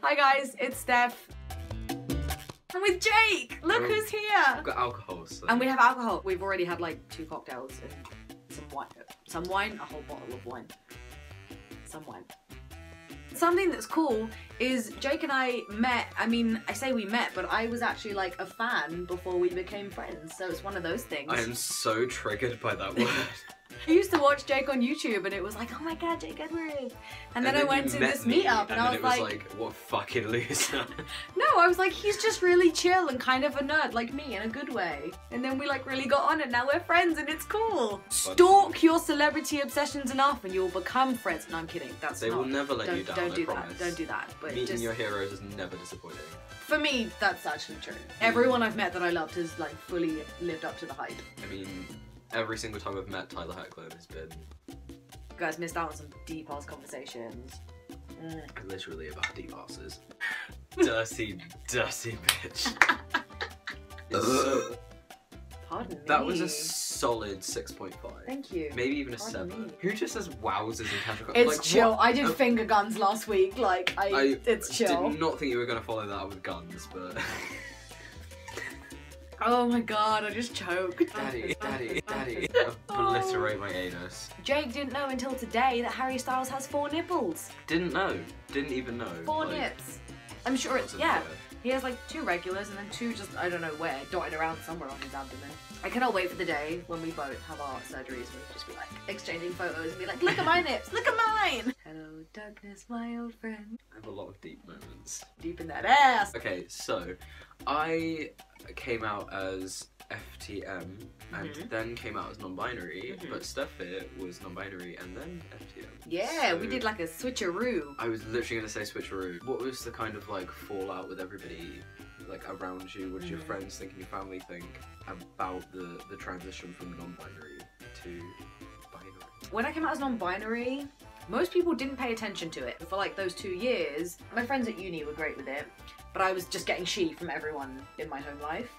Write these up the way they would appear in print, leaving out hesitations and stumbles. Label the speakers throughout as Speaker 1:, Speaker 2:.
Speaker 1: Hi guys, it's Steph. I'm with Jake. Look who's here.
Speaker 2: We've got alcohol, so.
Speaker 1: And we have alcohol. We've already had like 2 cocktails and some wine, a whole bottle of wine. Some wine. Something that's cool is Jake and I met, I mean, I say we met, but I was actually like a fan before we became friends, so it's one of those things.
Speaker 2: I am so triggered by that word.
Speaker 1: I used to watch Jake on YouTube and it was like, oh my god, Jake Edwards. And then I went to this meetup and I was like,
Speaker 2: what a fucking loser.
Speaker 1: No, I was like, he's just really chill and kind of a nerd like me in a good way. And then we like really got on and now we're friends and it's cool. Stalk your celebrity obsessions enough and you'll become friends. No, I'm kidding.
Speaker 2: They will never let you down,
Speaker 1: Don't do
Speaker 2: I promise.
Speaker 1: that. Don't do that. But
Speaker 2: Meeting your heroes is never disappointing.
Speaker 1: For me, that's actually true. Everyone I've met that I loved has like fully lived up to the hype.
Speaker 2: I mean, every single time I've met Tyler Hoechlin has been...
Speaker 1: You guys missed out on some deep ass conversations.
Speaker 2: Literally about deep asses. Dirty, dirty bitch.
Speaker 1: Pardon me.
Speaker 2: That was a solid 6.5.
Speaker 1: Thank you.
Speaker 2: Maybe even a
Speaker 1: Pardon
Speaker 2: 7.
Speaker 1: me.
Speaker 2: Who just says wowzers in casual?
Speaker 1: It's
Speaker 2: like,
Speaker 1: chill.
Speaker 2: what?
Speaker 1: I did finger guns last week. Like, it's chill.
Speaker 2: Did not think you were going to follow that up with guns, but...
Speaker 1: Oh my god, I just choked.
Speaker 2: Daddy. Obliterate my anus.
Speaker 1: Jake didn't know until today that Harry Styles has 4 nipples.
Speaker 2: Didn't know. Didn't even know.
Speaker 1: 4 nips. I'm sure it's, yeah.
Speaker 2: There.
Speaker 1: He has like 2 regulars and then 2 just, I don't know where, dotted around somewhere on his abdomen. I cannot wait for the day when we both have our surgeries. We'll just be like exchanging photos and be like, look at my nips, look at mine! Hello darkness, my old friend.
Speaker 2: I have a lot of deep moments.
Speaker 1: Deep in that ass!
Speaker 2: Okay, so I came out as FTM and then came out as non-binary, but Steph here was non-binary and then FTM.
Speaker 1: Yeah,
Speaker 2: so
Speaker 1: we did like a switcheroo.
Speaker 2: I was literally going to say switcheroo. What was the kind of like fallout with everybody like around you? What did your friends think and your family think about the transition from non-binary to binary?
Speaker 1: When I came out as non-binary, most people didn't pay attention to it. For like those 2 years, my friends at uni were great with it, but I was just getting shit from everyone in my home life.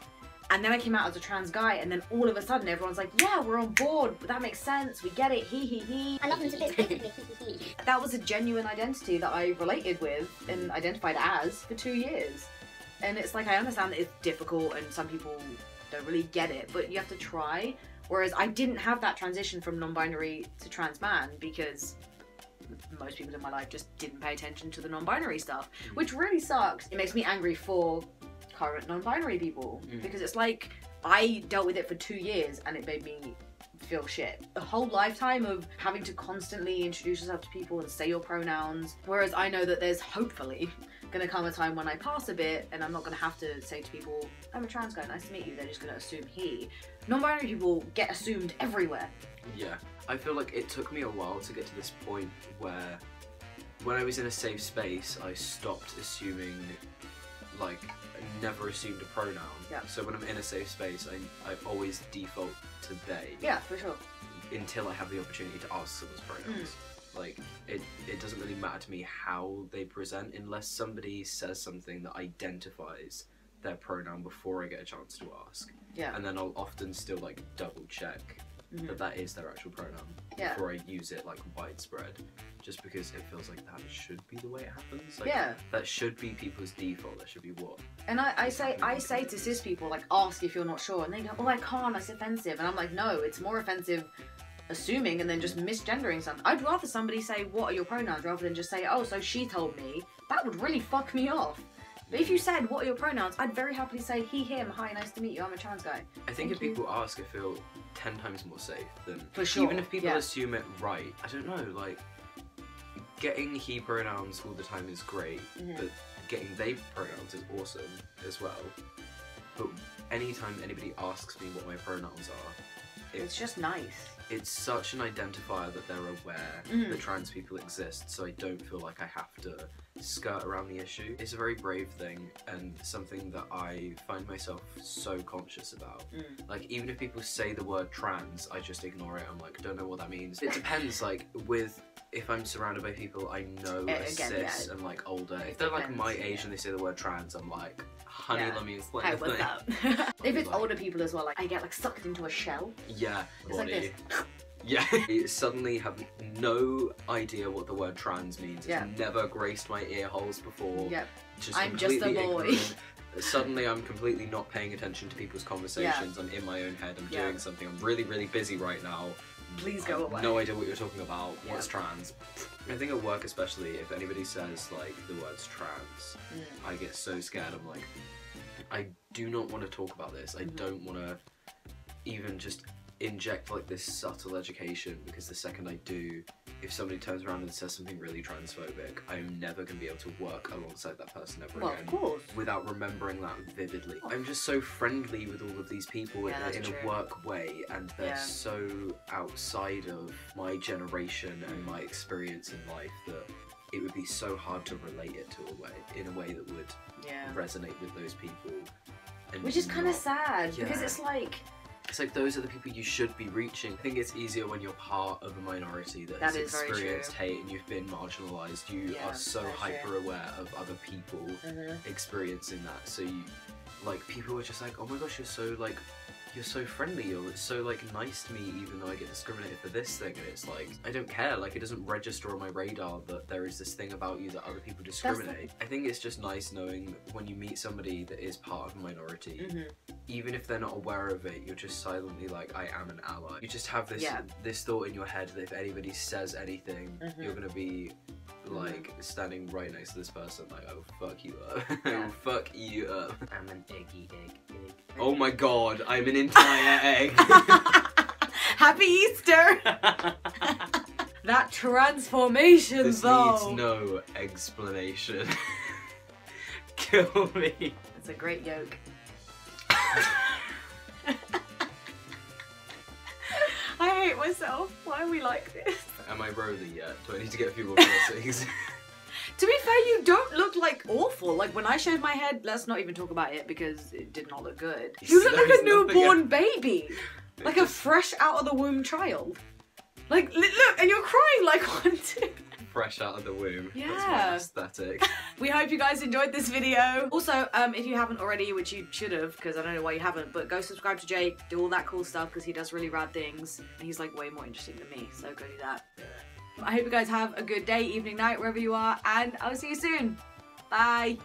Speaker 1: And then I came out as a trans guy, and then all of a sudden everyone's like, yeah, we're on board, that makes sense, we get it, he.
Speaker 3: I love them to bits differently,
Speaker 1: That was a genuine identity that I related with and identified as for 2 years. And it's like, I understand that it's difficult and some people don't really get it, but you have to try. Whereas I didn't have that transition from non-binary to trans man because most people in my life just didn't pay attention to the non-binary stuff, which really sucks. It makes me angry for current non-binary people because it's like I dealt with it for 2 years and it made me feel shit. A whole lifetime of having to constantly introduce yourself to people and say your pronouns, whereas I know that there's hopefully gonna come a time when I pass a bit and I'm not gonna have to say to people, I'm a trans guy, nice to meet you. They're just gonna assume he. Non-binary people get assumed everywhere.
Speaker 2: Yeah, I feel like it took me a while to get to this point where when I was in a safe space I stopped assuming, like, I never assumed a pronoun.
Speaker 1: Yeah.
Speaker 2: So when I'm in a safe space I always default to they.
Speaker 1: Yeah, for sure.
Speaker 2: Until I have the opportunity to ask someone's pronouns. Like, it doesn't really matter to me how they present unless somebody says something that identifies their pronoun before I get a chance to ask.
Speaker 1: Yeah.
Speaker 2: And then I'll often still like double check that is their actual pronoun before I use it like widespread, just because it feels like that should be the way it happens. Like, that should be people's default. That should be what. And
Speaker 1: I say to cis people, like, ask if you're not sure, and they go, oh, I can't, that's offensive. And I'm like, no, it's more offensive assuming and then just misgendering something. I'd rather somebody say, what are your pronouns, rather than just say, oh, so she told me. That would really fuck me off. But if you said, what are your pronouns, I'd very happily say he, him, hi, nice to meet you, I'm a trans guy.
Speaker 2: I think if people ask, I feel 10 times more safe than...
Speaker 1: For sure.
Speaker 2: Even if people assume it right. I don't know, like, getting he pronouns all the time is great, but getting they pronouns is awesome as well. But anytime anybody asks me what my pronouns are,
Speaker 1: it's just nice.
Speaker 2: It's such an identifier that they're aware that trans people exist, so I don't feel like I have to skirt around the issue. It's a very brave thing and something that I find myself so conscious about. Like, even if people say the word trans, I just ignore it. I'm like, don't know what that means. It depends, like, if I'm surrounded by people I know are cis and like older, if they're like my age and they say the word trans, I'm like, honey, let me explain.
Speaker 1: Hey, what's up? If it's older people as well, like, I get like sucked into a shell.
Speaker 2: Yeah,
Speaker 1: it's like this.
Speaker 2: Yeah. I suddenly have no idea what the word trans means.
Speaker 1: Yeah.
Speaker 2: It's never graced my ear holes before.
Speaker 1: Yep.
Speaker 2: Just
Speaker 1: I'm just a boy.
Speaker 2: ignorant. Suddenly I'm completely not paying attention to people's conversations. I'm in my own head. I'm doing something. I'm really, really busy right now.
Speaker 1: Please go away.
Speaker 2: No idea what you're talking about. What's trans? I think at work especially, if anybody says like the words trans, I get so scared. I'm like, I do not want to talk about this. I don't want to even just inject like this subtle education, because the second I do, if somebody turns around and says something really transphobic, I'm never going to be able to work alongside that person ever again.
Speaker 1: Of course.
Speaker 2: Without remembering that vividly. I'm just so friendly with all of these people in a work way, and they're so outside of my generation and my experience in life that it would be so hard to relate it to in a way that would resonate with those people. And
Speaker 1: which is kind of sad, because it's like
Speaker 2: those are the people you should be reaching. I think it's easier when you're part of a minority that has experienced hate and you've been marginalised. You are so hyper aware of other people experiencing that. So you, like, people are just like, oh my gosh, you're so friendly, you're so like nice to me even though I get discriminated for this thing, and it's like, I don't care, like it doesn't register on my radar that there is this thing about you that other people discriminate. I think it's just nice knowing when you meet somebody that is part of a minority, even if they're not aware of it, you're just silently like, I am an ally. You just have this this thought in your head that if anybody says anything, you're gonna be like standing right next to this person, like, oh fuck you up. Oh fuck you up. I'm an eggy egg. Oh my god, I'm an entire egg.
Speaker 1: Happy Easter! That transformation
Speaker 2: this needs no explanation. Kill me.
Speaker 1: It's a great yolk. I hate myself. Why are we like this?
Speaker 2: Am I Broly yet? Do I need to get a few more piercings?
Speaker 1: To be fair, you don't look like awful. Like when I shaved my head, let's not even talk about it because it did not look good. You look like a newborn baby. Like a fresh out of the womb child. Like, look, and you're crying like one too.
Speaker 2: Fresh out of the womb.
Speaker 1: Yeah.
Speaker 2: That's my aesthetic.
Speaker 1: We hope you guys enjoyed this video. Also, if you haven't already, which you should have, because I don't know why you haven't, but go subscribe to Jake, do all that cool stuff, because he does really rad things. He's like way more interesting than me, so go do that. I hope you guys have a good day, evening, night, wherever you are, and I'll see you soon. Bye.